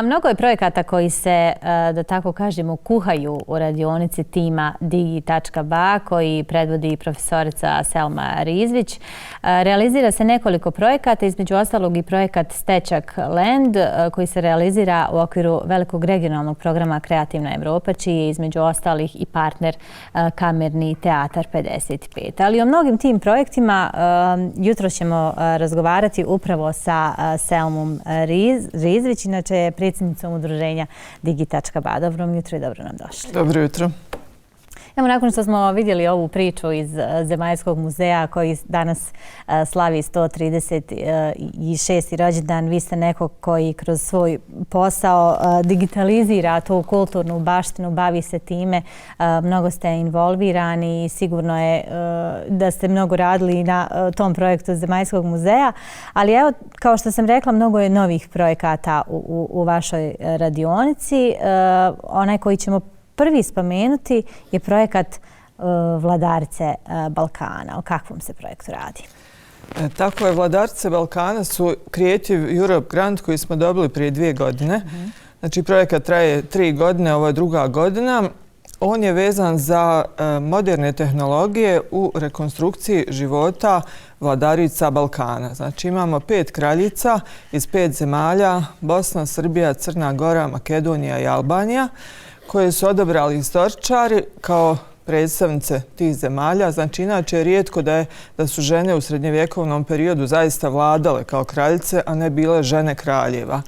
Mnogo je projekata koji se, da tako kažemo, kuhaju u radionici tima Digi.ba koji predvodi profesorica Selma Rizvić. Realizira se nekoliko projekata, između ostalog i projekat Stečak Land koji se realizira u okviru velikog regionalnog programa Kreativna Evropa, čiji je između ostalih i partner Kamerni teatar 55. Ali o mnogim tim projektima jutro ćemo razgovarati upravo sa Selmom Rizvić, inače je predsjednicom udruženja Digi.ba. Dobro jutro i dobro nam došli. Dobro jutro. Evo, nakon što smo vidjeli ovu priču iz Zemaljskog muzeja koji danas slavi 136. rođendan, vi ste neko koji kroz svoj posao digitalizira tu kulturnu baštinu, bavi se time, mnogo ste involvirani i sigurno je da ste mnogo radili na tom projektu Zemaljskog muzeja, ali evo, kao što sam rekla, mnogo je novih projekata u vašoj radionici. Onaj koji ćemo prvi spomenuti je projekat Vladarice Balkana. O kakvom se projektu radi? Tako je, Vladarice Balkana su Creative Europe Grant koji smo dobili prije 2 godine. Znači, projekat traje 3 godine, ovo je 2. godina. On je vezan za moderne tehnologije u rekonstrukciji života vladarica Balkana. Znači, imamo 5 kraljica iz 5 zemalja, Bosna, Srbija, Crna Gora, Makedonija i Albanija, koje su odabrali historičari kao predstavnice tih zemalja. Znači, inače je rijetko da su žene u srednjevjekovnom periodu zaista vladale kao kraljice, a ne bile žene kraljeva.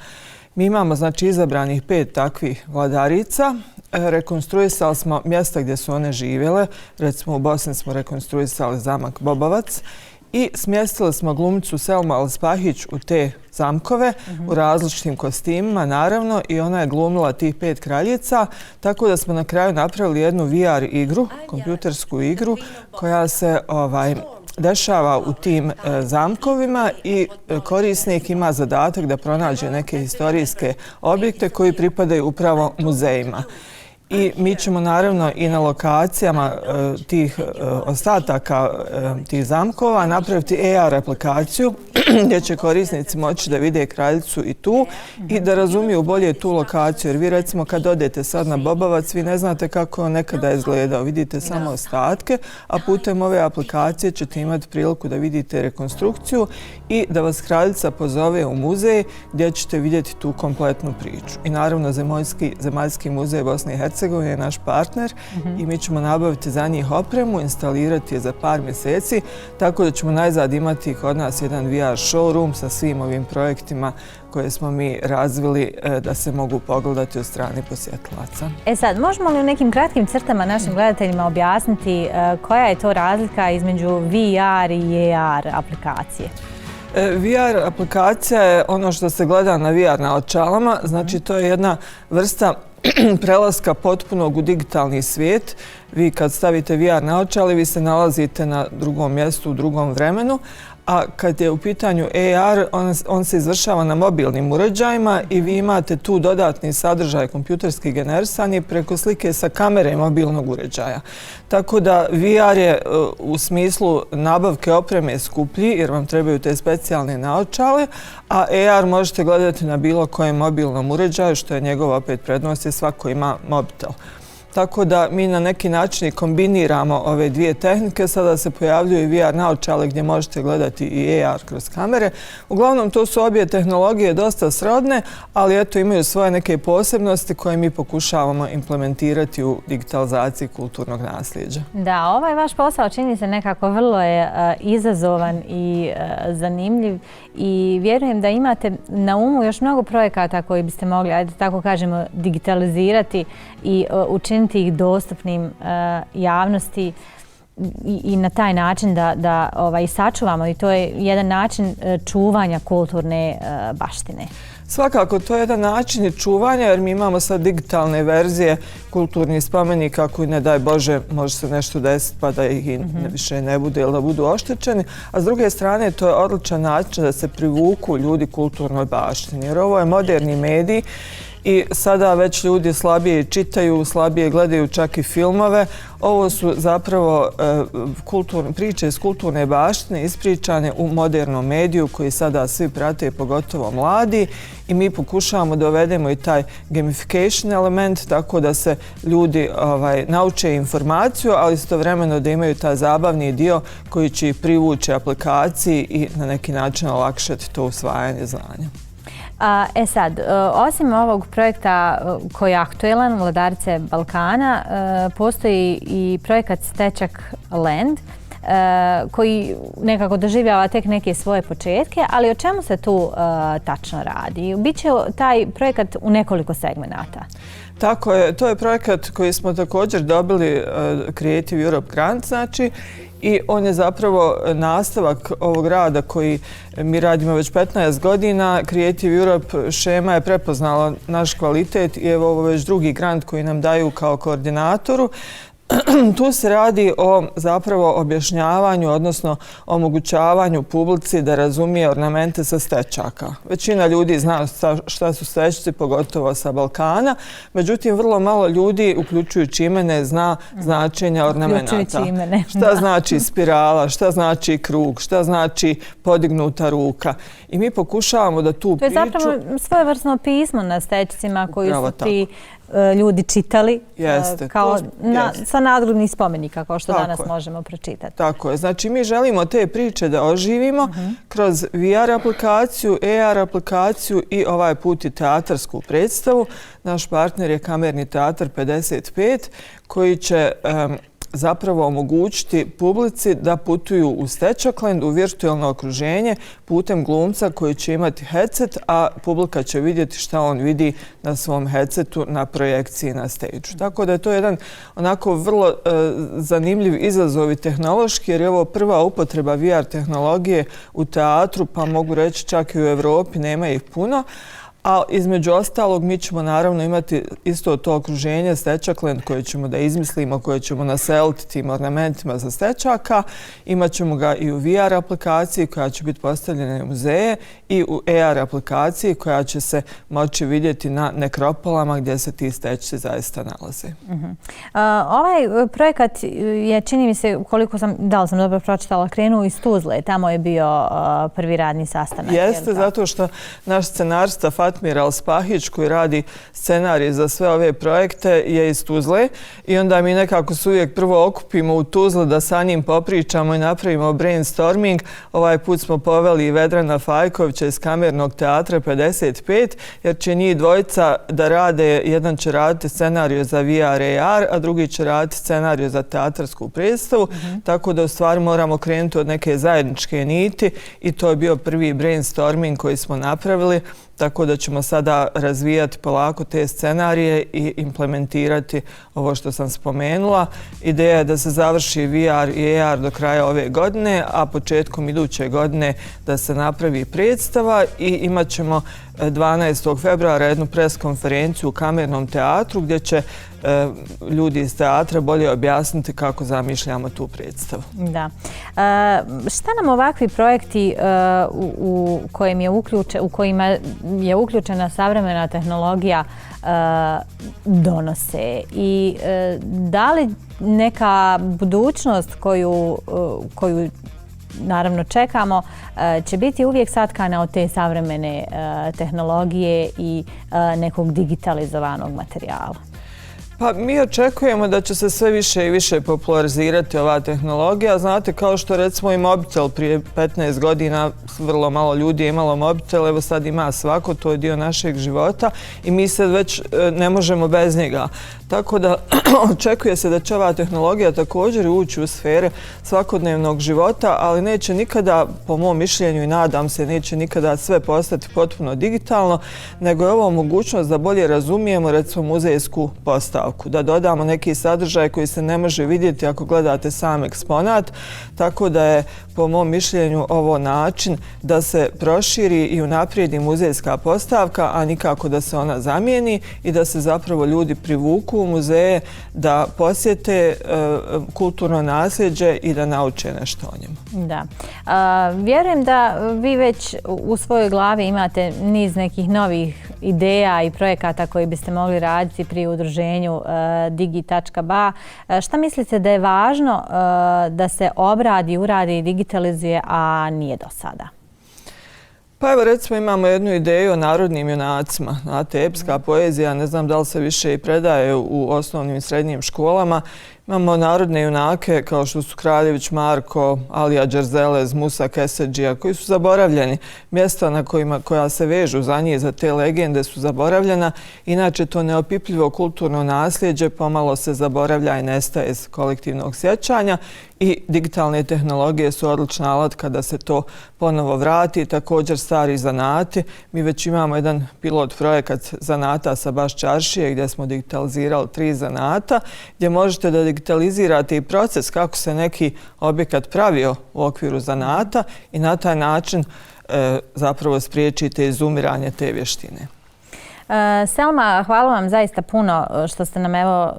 Mi imamo, znači, izabranih 5 takvih vladarica. Rekonstruisali smo mjesta gdje su one živjele. Recimo, u Bosni smo rekonstruisali zamak Bobovac i smjestili smo glumicu Selmu Alspahić u te zamkove u različitim kostimima, naravno, i ona je glumila tih 5 kraljica, tako da smo na kraju napravili jednu VR igru, kompjutersku igru, koja se dešava u tim zamkovima i korisnik ima zadatak da pronađe neke historijske objekte koji pripadaju upravo muzejima. I mi ćemo naravno i na lokacijama tih ostataka tih zamkova napraviti AR aplikaciju gdje će korisnici moći da vide kraljicu i tu i da razumiju bolje tu lokaciju. Jer vi recimo kad odete sad na Bobovac, vi ne znate kako on nekada izgledao. Vidite samo ostatke, a putem ove aplikacije ćete imati priliku da vidite rekonstrukciju i da vas kraljica pozove u muzej gdje ćete vidjeti tu kompletnu priču. I naravno Zemaljski muzej Bosne i Hercegovine je naš partner i mi ćemo nabaviti za njih opremu, instalirati je za par mjeseci, tako da ćemo najzad imati kod nas jedan VR showroom sa svim ovim projektima koje smo mi razvili da se mogu pogledati od strane posjetilaca. Sad, možemo li u nekim kratkim crtama našim gledateljima objasniti koja je to razlika između VR i AR aplikacije? VR aplikacija je ono što se gleda na VR naočalama, znači to je jedna vrsta prelaska potpunog u digitalni svijet. Vi kad stavite VR naočale, vi se nalazite na drugom mjestu, u drugom vremenu, a kad je u pitanju AR, on se izvršava na mobilnim uređajima i vi imate tu dodatni sadržaj kompjuterski generisani preko slike sa kamere mobilnog uređaja. Tako da VR je u smislu nabavke opreme skuplji jer vam trebaju te specijalne naočale, a AR možete gledati na bilo kojem mobilnom uređaju, što je njegova opet prednost jer svako ima mobitel. Tako da mi na neki način kombiniramo ove dvije tehnike. Sada se pojavljuju i VR naočale gdje možete gledati i AR kroz kamere. Uglavnom, to su obje tehnologije dosta srodne, ali eto imaju svoje neke posebnosti koje mi pokušavamo implementirati u digitalizaciji kulturnog nasljeđa. Da, ovaj vaš posao čini se nekako vrlo je izazovan i zanimljiv i vjerujem da imate na umu još mnogo projekata koji biste mogli, ajde tako kažemo, digitalizirati i učiniti ih dostupnim javnosti i na taj način da sačuvamo, i to je jedan način čuvanja kulturne baštine. Svakako, to je jedan način čuvanja jer mi imamo sad digitalne verzije kulturnih spomenika koji, ne daj Bože, može se nešto desiti pa da ih više ne bude ili da budu oštećeni. A s druge strane, to je odličan način da se privuku ljudi kulturnoj baštini. Jer ovo je moderni medij i sada već ljudi slabije čitaju, slabije gledaju čak i filmove. Ovo su zapravo priče iz kulturne baštine ispričane u modernom mediju koji sada svi prate, pogotovo mladi, i mi pokušavamo da uvedemo i taj gamification element tako da se ljudi nauče informaciju, ali istovremeno da imaju taj zabavni dio koji će ih privući aplikaciji i na neki način olakšati to usvajanje znanja. Sad, osim ovog projekta koji je aktuelan, Vladarice Balkana, postoji i projekat Stečak Land, koji nekako doživljava tek neke svoje početke, ali o čemu se tu tačno radi? Biće taj projekat u nekoliko segmenata. Tako je, to je projekat koji smo također dobili Creative Europe Grant, znači, i on je zapravo nastavak ovog rada koji mi radimo već 15 godina. Creative Europe šema je prepoznala naš kvalitet i evo ovo već drugi grant koji nam daju kao koordinatoru. Tu se radi o zapravo objašnjavanju, odnosno omogućavanju publici da razumije ornamente sa stečaka. Većina ljudi zna šta su stečci, pogotovo sa Balkana, međutim vrlo malo ljudi, uključujući i mene, zna značenja ornamenata. Šta znači spirala, šta znači krug, šta znači podignuta ruka. I mi pokušavamo da tu priču... To je zapravo svojevrsno pismo na stečcima koji su ti ljudi čitali sa nadgrobnih spomenika, kao što danas možemo pročitati. Tako je. Znači, mi želimo te priče da oživimo kroz VR aplikaciju, AR aplikaciju i ovaj put i teatarsku predstavu. Naš partner je Kamerni teatar 55, koji će zapravo omogućiti publici da putuju u Stečakland, u virtualno okruženje putem glumca koji će imati headset, a publika će vidjeti šta on vidi na svom headsetu na projekciji na stage-u. Tako da je to jedan onako vrlo zanimljiv izazov i tehnološki, jer je ovo prva upotreba VR tehnologije u teatru, pa mogu reći čak i u Evropi, nema ih puno. A između ostalog mi ćemo naravno imati isto to okruženje Stečakland koje ćemo da izmislimo, koje ćemo naseliti tim ornamentima za stečaka. Imaćemo ga i u VR aplikaciji koja će biti postavljena u muzeje i u AR aplikaciji koja će se moći vidjeti na nekropolama gdje se ti stečci zaista nalaze. Ovaj projekat je, čini mi se, da li sam dobro pročitala, krenuo iz Tuzle. Tamo je bio prvi radni sastanak. Jeste, zato što naš scenarista Fatmir Al-Spahić, koji radi scenarij za sve ove projekte, je iz Tuzle i onda mi nekako se uvijek prvo okupimo u Tuzlu da sa njim popričamo i napravimo brainstorming. Ovaj put smo poveli i Vedrana Fajkovića iz Kamernog teatra 55, jer će njih dvojica da rade, jedan će raditi scenariju za VR AR, a drugi će raditi scenariju za teatarsku predstavu, tako da u stvari moramo krenuti od neke zajedničke niti i to je bio prvi brainstorming koji smo napravili. Tako da ćemo sada razvijati polako te scenarije i implementirati ovo što sam spomenula. Ideja je da se završi VR i AR do kraja ove godine, a početkom iduće godine da se napravi predstava i imat ćemo 12. februara jednu pres konferenciju u Kamernom teatru gdje će ljudi iz teatra bolje objasniti kako zamišljamo tu predstavu. Da. Šta nam ovakvi projekti u kojima je uključena savremena tehnologija donose i da li neka budućnost koju naravno čekamo će biti uvijek satkana od te savremene tehnologije i nekog digitalizovanog materijala? Pa mi očekujemo da će se sve više i više popularizirati ova tehnologija. Znate, kao što recimo i mobitel prije 15 godina, vrlo malo ljudi je imalo mobitel, evo sad ima svako, to je dio našeg života i mi sad već ne možemo bez njega. Tako da očekuje se da će ova tehnologija također ući u sfere svakodnevnog života, ali neće nikada, po mom mišljenju i nadam se, neće nikada sve postati potpuno digitalno, nego je ovo mogućnost da bolje razumijemo recimo muzejsku postavku, da dodamo neki sadržaj koji se ne može vidjeti ako gledate sam eksponat, tako da je po mom mišljenju ovo način da se proširi i unaprijedi muzejska postavka, a nikako da se ona zamijeni i da se zapravo ljudi privuku u muzeje, da posjete kulturno nasljeđe i da nauče nešto o njemu. Da. Vjerujem da vi već u svojoj glavi imate niz nekih novih ideja i projekata koji biste mogli raditi pri udruženju Digi.ba. Šta mislite da je važno da se obradi, uradi i digitalizuje, a nije do sada? Pa evo recimo imamo jednu ideju o narodnim junacima. Znate, epska poezija, ne znam da li se više i predaje u osnovnim i srednjim školama. Imamo narodne junake kao što su Kraljević Marko, Alija Đerzelez, Musa Kesedžija, koji su zaboravljeni. Mjesta koja se vežu za njih, za te legende su zaboravljena. Inače, to neopipljivo kulturno nasljeđe pomalo se zaboravlja i nestaje iz kolektivnog sjećanja i digitalne tehnologije su odlična alatka da se to ponovo vrati. Također stari zanati. Mi već imamo jedan pilot projekat zanata sa Baš čaršije gdje smo digitalizirali 3 zanata, gdje možete da digitalizirate i proces kako se neki objekat pravio u okviru zanata i na taj način zapravo spriječite izumiranje te vještine. Selma, hvala vam zaista puno što ste nam evo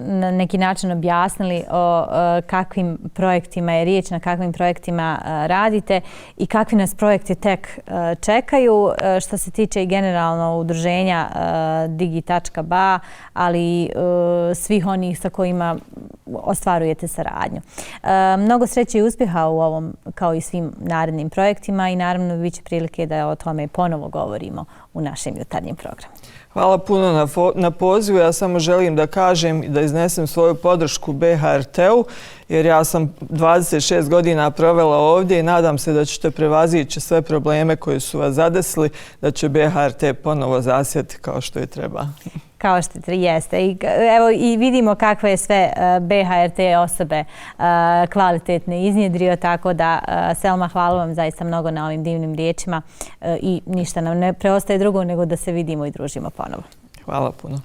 na neki način objasnili o kakvim projektima je riječ, na kakvim projektima radite i kakvi nas projekti tek čekaju. Što se tiče i generalno udruženja Digi.ba, ali i svih onih sa kojima ostvarujete saradnju. Mnogo sreće i uspjeha u ovom kao i svim narednim projektima i naravno bit će prilike da o tome ponovo govorimo u našem jutarnjem programu. Hvala puno na pozivu. Ja samo želim da kažem i da iznesem svoju podršku BHRT-u jer ja sam 26 godina provela ovdje i nadam se da ćete prevazići sve probleme koji su vas zadesili, da će BHRT ponovo zasjeti kao što je treba. Kao što jeste. Evo i vidimo kakve je sve BHRT osobe kvalitetne iznjedrio, tako da Selma, hvala vam zaista mnogo na ovim divnim riječima i ništa nam ne preostaje drugo nego da se vidimo i družimo ponovo. Hvala puno.